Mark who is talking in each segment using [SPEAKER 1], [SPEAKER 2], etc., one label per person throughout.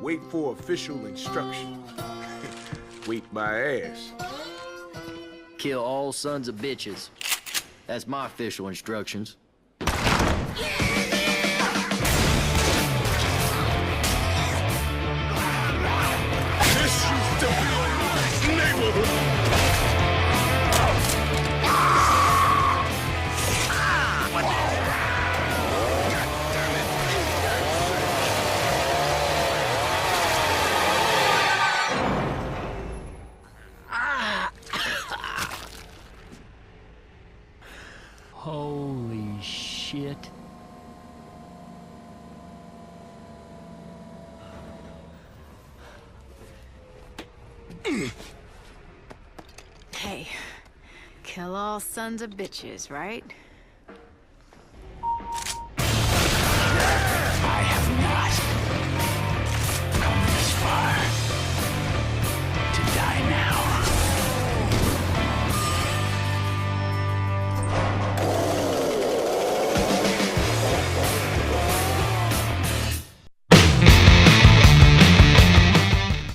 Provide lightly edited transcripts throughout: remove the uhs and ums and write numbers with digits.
[SPEAKER 1] Wait for official instructions. Wait my ass.
[SPEAKER 2] Kill all sons of bitches. That's my official instructions.
[SPEAKER 1] This used to be a nice neighborhood.
[SPEAKER 2] Holy shit.
[SPEAKER 3] Hey, kill all sons of bitches, right?
[SPEAKER 4] I have not come this far to die now.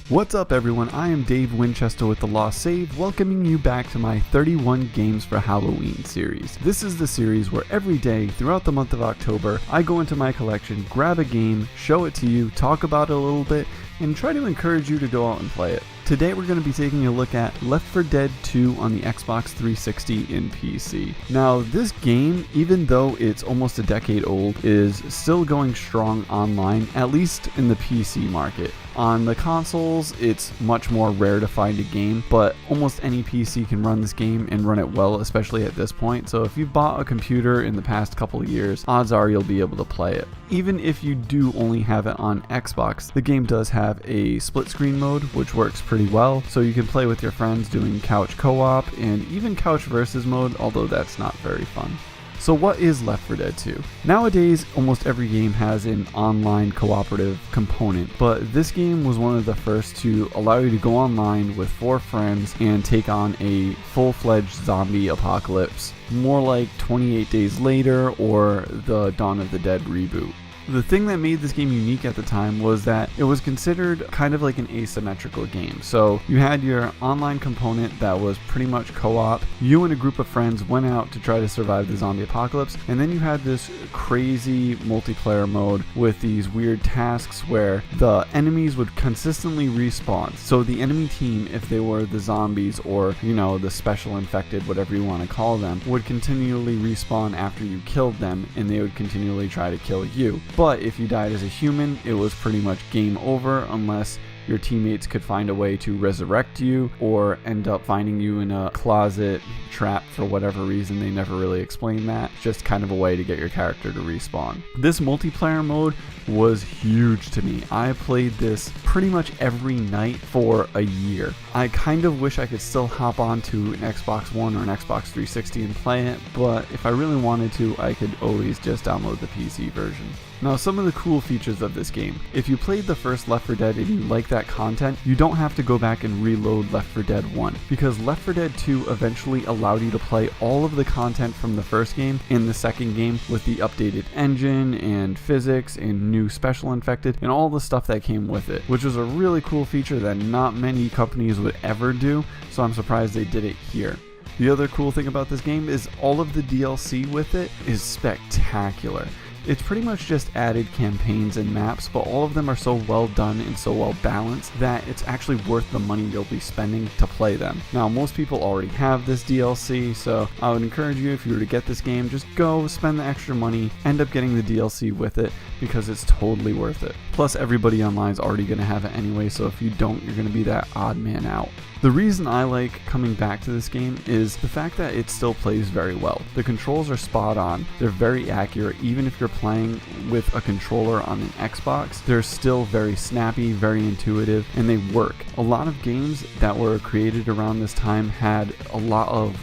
[SPEAKER 5] What's up everyone, I am Dave Winchester with The Lost Save, welcoming you back to my 31 Games for Halloween series. This is the series where every day throughout the month of October, I go into my collection, grab a game, show it to you, talk about it a little bit, and try to encourage you to go out and play it. Today we're going to be taking a look at Left 4 Dead 2 on the Xbox 360 and PC. Now this game, even though it's almost a decade old, is still going strong online, at least in the PC market. On the consoles, it's much more rare to find a game, but almost any PC can run this game and run it well, especially at this point. So if you've bought a computer in the past couple of years, odds are you'll be able to play it. Even if you do only have it on Xbox, the game does have a split screen mode, which works pretty well. So you can play with your friends doing couch co-op and even couch versus mode, although that's not very fun. So what is Left 4 Dead 2? Nowadays, almost every game has an online cooperative component, but this game was one of the first to allow you to go online with 4 friends and take on a full-fledged zombie apocalypse, more like 28 Days Later or the Dawn of the Dead reboot. The thing that made this game unique at the time was that it was considered kind of like an asymmetrical game. So you had your online component that was pretty much co-op. You and a group of friends went out to try to survive the zombie apocalypse, and then you had this crazy multiplayer mode with these weird tasks where the enemies would consistently respawn. So the enemy team, if they were the zombies or, the special infected, whatever you want to call them, would continually respawn after you killed them, and they would continually try to kill you. But if you died as a human, it was pretty much game over unless your teammates could find a way to resurrect you or end up finding you in a closet trapped for whatever reason. They never really explained that. Just kind of a way to get your character to respawn. This multiplayer mode was huge to me. I played this pretty much every night for a year. I kind of wish I could still hop onto an Xbox One or an Xbox 360 and play it, but if I really wanted to, I could always just download the PC version. Now, some of the cool features of this game. If you played the first Left 4 Dead and you like that content, you don't have to go back and reload Left 4 Dead 1, because Left 4 Dead 2 eventually allowed you to play all of the content from the first game in the second game with the updated engine and physics and new special infected and all the stuff that came with it, which was a really cool feature that not many companies would ever do, so I'm surprised they did it here. The other cool thing about this game is all of the DLC with it is spectacular. It's pretty much just added campaigns and maps, but all of them are so well done and so well balanced that it's actually worth the money you'll be spending to play them. Now, most people already have this DLC, so I would encourage you, if you were to get this game, just go spend the extra money, end up getting the DLC with it, because it's totally worth it. Plus, everybody online is already going to have it anyway, so if you don't, you're going to be that odd man out. The reason I like coming back to this game is the fact that it still plays very well. The controls are spot on, they're very accurate. Even if you're playing with a controller on an Xbox, they're still very snappy, very intuitive, and they work. A lot of games that were created around this time had a lot of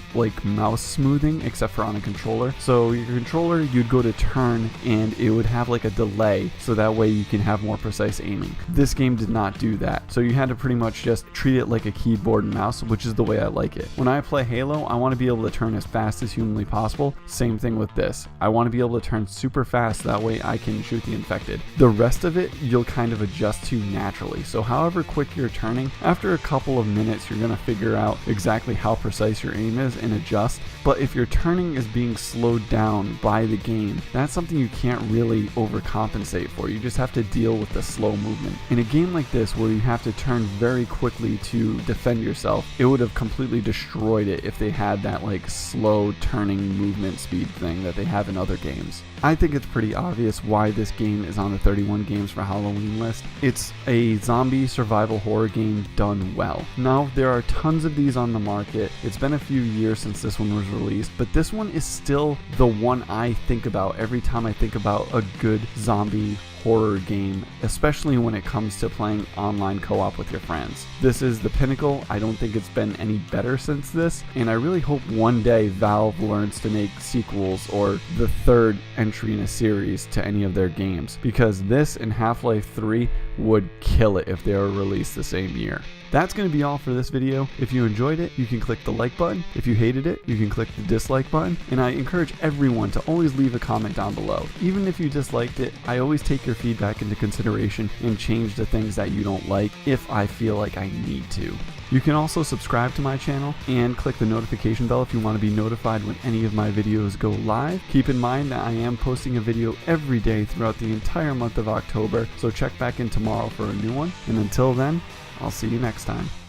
[SPEAKER 5] mouse smoothing, except for on a controller. So your controller, you'd go to turn and it would have a delay, so that way you can have more precise aiming. This game did not do that, so you had to pretty much just treat it like a keyboard and mouse, which is the way I like it. When I play Halo, I want to be able to turn as fast as humanly possible. Same thing with this. I want to be able to turn super fast fast, that way I can shoot the infected. The rest of it you'll kind of adjust to naturally, so however quick you're turning, after a couple of minutes you're going to figure out exactly how precise your aim is and adjust. But if your turning is being slowed down by the game, that's something you can't really overcompensate for. You just have to deal with the slow movement. In a game like this where you have to turn very quickly to defend yourself, it would have completely destroyed it if they had that like slow turning movement speed thing that they have in other games. I think it's pretty obvious why this game is on the 31 games for Halloween list. It's a zombie survival horror game done well. Now, there are tons of these on the market. It's been a few years since this one was released, but this one is still the one I think about every time I think about a good zombie horror game, especially when it comes to playing online co-op with your friends. This is the pinnacle. I don't think it's been any better since this, and I really hope one day Valve learns to make sequels or the third entry in a series to any of their games, because this and Half-Life 3 would kill it if they were released the same year. That's going to be all for this video. If you enjoyed it, you can click the like button. If you hated it, you can click the dislike button. And I encourage everyone to always leave a comment down below. Even if you disliked it, I always take your feedback into consideration and change the things that you don't like if I feel like I need to. You can also subscribe to my channel and click the notification bell if you want to be notified when any of my videos go live. Keep in mind that I am posting a video every day throughout the entire month of October, so check back in tomorrow for a new one. And until then, I'll see you next time.